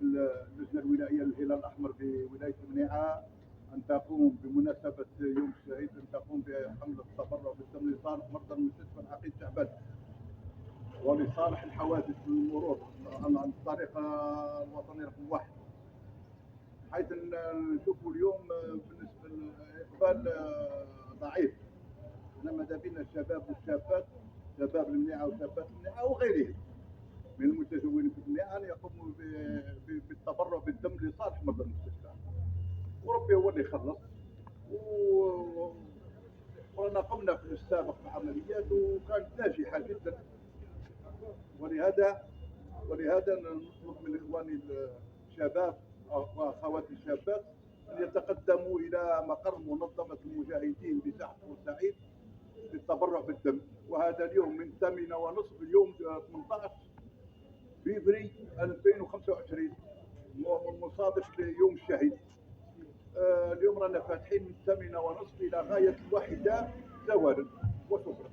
اللجنة الولائية للهلال الأحمر بولاية منيعة أن تقوم بمناسبة يوم الشهيد أن تقوم بحملة التبرع بالدم لصالح مرضى المستشفى العقيد شعبان ولصالح الحوادث المرور عن الطريق الوطني رقم 1، حيث نشوفوا اليوم بالنسبة للإقبال ضعيف. ماذا بينا الشباب والشابات، شباب المنيعة وشابات المنيعة وغيرهم من المتزوجين في المنيعة أن يقوموا بالتبرع بالدم لصالح مرضى المستشفى، وربي هو اللي يخلص. وأنا قمنا في السابق بعمليات وكانت ناجحة جدا، ولهذا نطلب من إخواني الشباب وأخواتي الشابات أن يتقدموا إلى مقر منظمة المجاهدين بساحة بورسعيد للتبرع بالدم. وهذا اليوم من 8:30 اليوم 18 فبراير 2025 مصادف ليوم الشهيد. اليوم رانا فاتحين من 8:30 إلى غاية 1 زوالا. وشكرا.